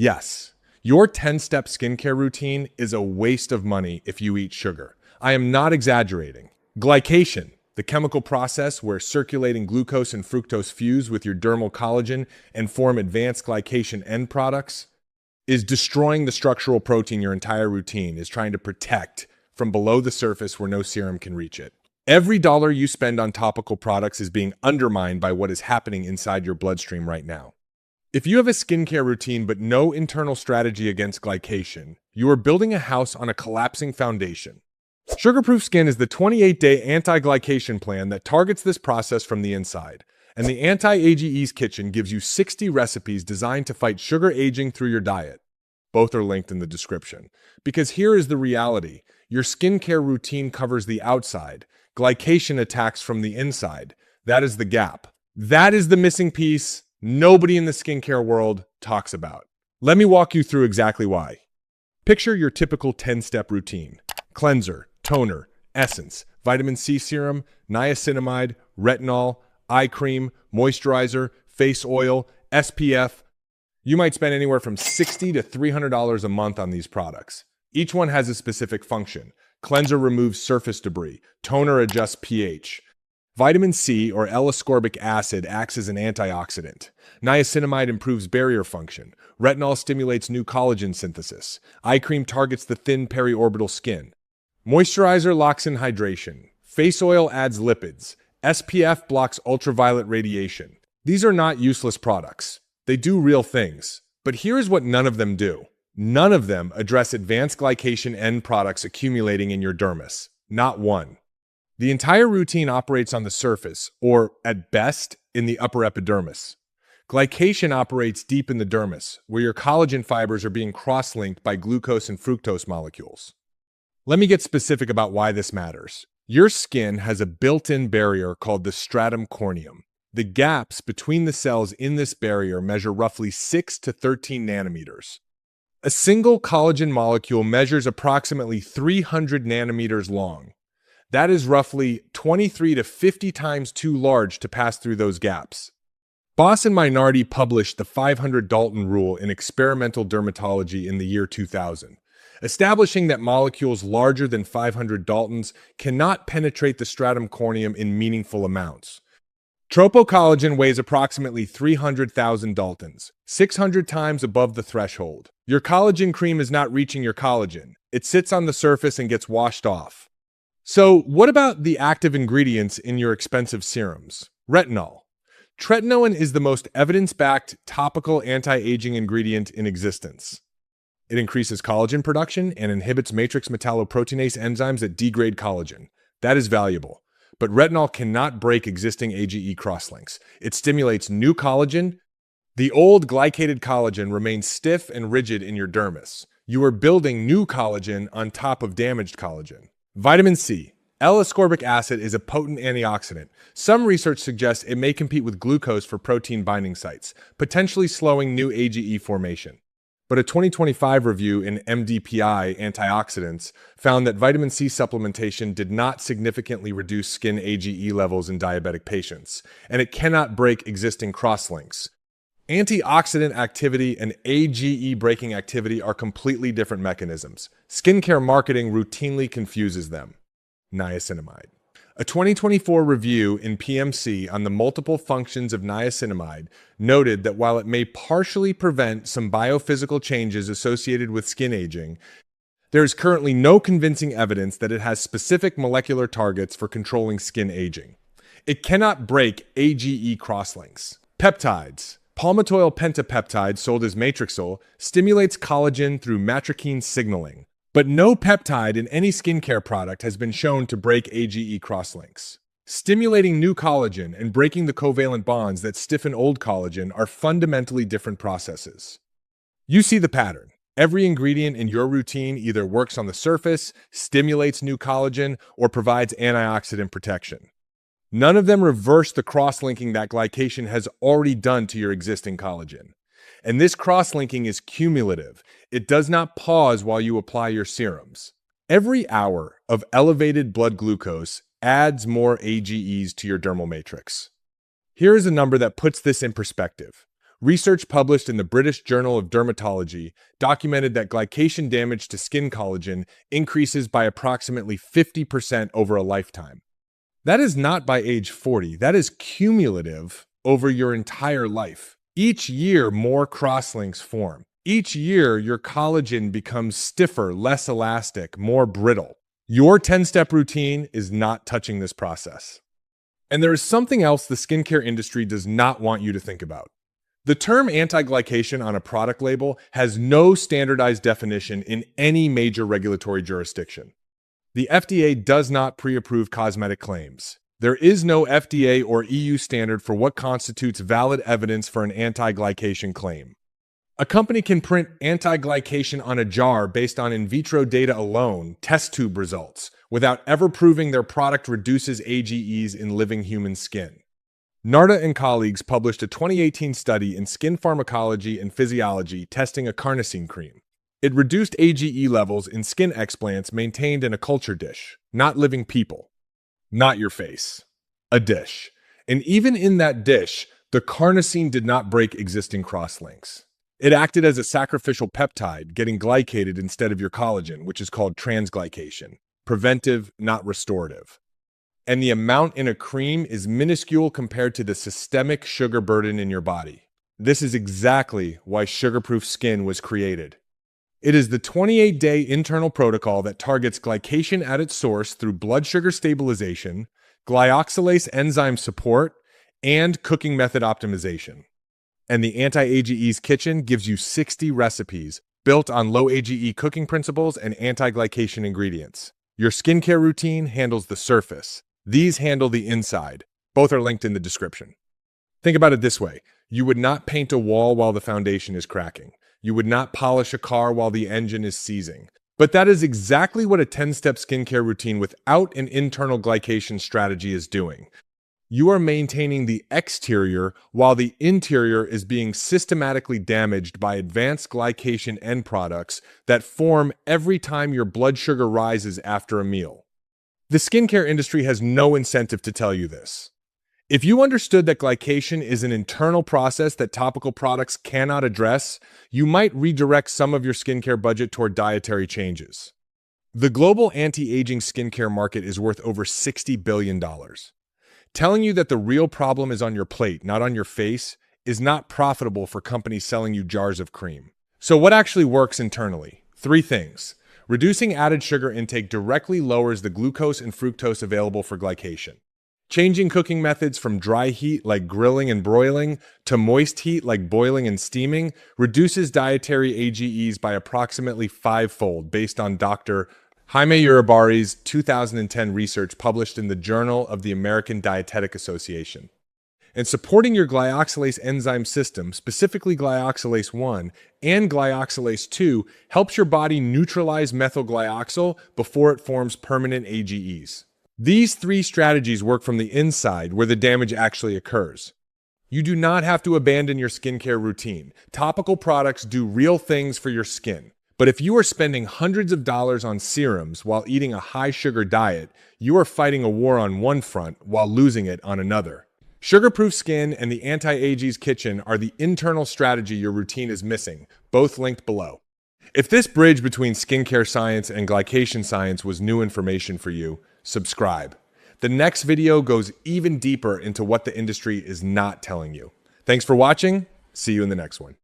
Yes, your 10-step skincare routine is a waste of money if you eat sugar. I am not exaggerating. Glycation, the chemical process where circulating glucose and fructose fuse with your dermal collagen and form advanced glycation end products, is destroying the structural protein your entire routine is trying to protect from below the surface where no serum can reach it. Every dollar you spend on topical products is being undermined by what is happening inside your bloodstream right now. If you have a skincare routine but no internal strategy against glycation, you are building a house on a collapsing foundation. Sugar-Proof Skin is the 28-day anti-glycation plan that targets this process from the inside. And the Anti-AGE's Kitchen gives you 60 recipes designed to fight sugar aging through your diet. Both are linked in the description. Because here is the reality. Your skincare routine covers the outside. Glycation attacks from the inside. That is the gap. That is the missing piece nobody in the skincare world talks about. Let me walk you through exactly why. Picture your typical 10-step routine. Cleanser, toner, essence, vitamin C serum, niacinamide, retinol, eye cream, moisturizer, face oil, SPF. You might spend anywhere from $60 to $300 a month on these products. Each one has a specific function. Cleanser removes surface debris. Toner adjusts pH. Vitamin C, or L-ascorbic acid, acts as an antioxidant. Niacinamide improves barrier function. Retinol stimulates new collagen synthesis. Eye cream targets the thin periorbital skin. Moisturizer locks in hydration. Face oil adds lipids. SPF blocks ultraviolet radiation. These are not useless products. They do real things. But here's what none of them do. None of them address advanced glycation end products accumulating in your dermis. Not one. The entire routine operates on the surface, or, at best, in the upper epidermis. Glycation operates deep in the dermis, where your collagen fibers are being cross-linked by glucose and fructose molecules. Let me get specific about why this matters. Your skin has a built-in barrier called the stratum corneum. The gaps between the cells in this barrier measure roughly 6 to 13 nanometers. A single collagen molecule measures approximately 300 nanometers long. That is roughly 23 to 50 times too large to pass through those gaps. Boss and Minority published the 500 Dalton Rule in experimental dermatology in the year 2000, establishing that molecules larger than 500 Daltons cannot penetrate the stratum corneum in meaningful amounts. Tropocollagen weighs approximately 300,000 Daltons, 600 times above the threshold. Your collagen cream is not reaching your collagen. It sits on the surface and gets washed off. So, what about the active ingredients in your expensive serums? Retinol. Tretinoin is the most evidence-backed topical anti-aging ingredient in existence. It increases collagen production and inhibits matrix metalloproteinase enzymes that degrade collagen. That is valuable. But retinol cannot break existing AGE crosslinks. It stimulates new collagen. The old glycated collagen remains stiff and rigid in your dermis. You are building new collagen on top of damaged collagen. Vitamin C. L-ascorbic acid is a potent antioxidant. Some research suggests it may compete with glucose for protein binding sites, potentially slowing new AGE formation. But a 2025 review in MDPI Antioxidants found that vitamin C supplementation did not significantly reduce skin AGE levels in diabetic patients, and it cannot break existing crosslinks. Antioxidant activity and AGE breaking activity are completely different mechanisms. Skincare marketing routinely confuses them. Niacinamide. A 2024 review in PMC on the multiple functions of niacinamide noted that while it may partially prevent some biophysical changes associated with skin aging, there is currently no convincing evidence that it has specific molecular targets for controlling skin aging. It cannot break AGE crosslinks. Peptides. Palmitoyl pentapeptide, sold as Matrixyl, stimulates collagen through matrikine signaling. But no peptide in any skincare product has been shown to break AGE crosslinks. Stimulating new collagen and breaking the covalent bonds that stiffen old collagen are fundamentally different processes. You see the pattern. Every ingredient in your routine either works on the surface, stimulates new collagen, or provides antioxidant protection. None of them reverse the cross-linking that glycation has already done to your existing collagen. And this cross-linking is cumulative. It does not pause while you apply your serums. Every hour of elevated blood glucose adds more AGEs to your dermal matrix. Here is a number that puts this in perspective. Research published in the British Journal of Dermatology documented that glycation damage to skin collagen increases by approximately 50% over a lifetime. That is not by age 40, that is cumulative over your entire life. Each year, more crosslinks form. Each year, your collagen becomes stiffer, less elastic, more brittle. Your 10-step routine is not touching this process. And there is something else the skincare industry does not want you to think about. The term anti-glycation on a product label has no standardized definition in any major regulatory jurisdiction. The FDA does not pre-approve cosmetic claims. There is no FDA or EU standard for what constitutes valid evidence for an anti-glycation claim. A company can print anti-glycation on a jar based on in vitro data alone, test tube results, without ever proving their product reduces AGEs in living human skin. Narda and colleagues published a 2018 study in Skin Pharmacology and Physiology testing a carnosine cream. It reduced AGE levels in skin explants maintained in a culture dish, not living people. Not your face. A dish. And even in that dish, the carnosine did not break existing crosslinks. It acted as a sacrificial peptide, getting glycated instead of your collagen, which is called transglycation. Preventive, not restorative. And the amount in a cream is minuscule compared to the systemic sugar burden in your body. This is exactly why sugar-proof skin was created. It is the 28-day internal protocol that targets glycation at its source through blood sugar stabilization, glyoxylase enzyme support, and cooking method optimization. And the Anti-AGE's Kitchen gives you 60 recipes built on low AGE cooking principles and anti-glycation ingredients. Your skincare routine handles the surface. These handle the inside. Both are linked in the description. Think about it this way. You would not paint a wall while the foundation is cracking. You would not polish a car while the engine is seizing. But that is exactly what a 10-step skincare routine without an internal glycation strategy is doing. You are maintaining the exterior while the interior is being systematically damaged by advanced glycation end products that form every time your blood sugar rises after a meal. The skincare industry has no incentive to tell you this. If you understood that glycation is an internal process that topical products cannot address, you might redirect some of your skincare budget toward dietary changes. The global anti-aging skincare market is worth over $60 billion. Telling you that the real problem is on your plate, not on your face, is not profitable for companies selling you jars of cream. So what actually works internally? 3 things. Reducing added sugar intake directly lowers the glucose and fructose available for glycation. Changing cooking methods from dry heat like grilling and broiling to moist heat like boiling and steaming reduces dietary AGEs by approximately 5-fold based on Dr. Jaime Uribarri's 2010 research published in the Journal of the American Dietetic Association. And supporting your glyoxylase enzyme system, specifically glyoxylase 1 and glyoxylase 2, helps your body neutralize methylglyoxal before it forms permanent AGEs. These 3 strategies work from the inside where the damage actually occurs. You do not have to abandon your skincare routine. Topical products do real things for your skin. But if you are spending hundreds of dollars on serums while eating a high-sugar diet, you are fighting a war on one front while losing it on another. Sugar-proof skin and the Anti-AGE's Kitchen are the internal strategy your routine is missing, both linked below. If this bridge between skincare science and glycation science was new information for you, subscribe. The next video goes even deeper into what the industry is not telling you. Thanks for watching. See you in the next one.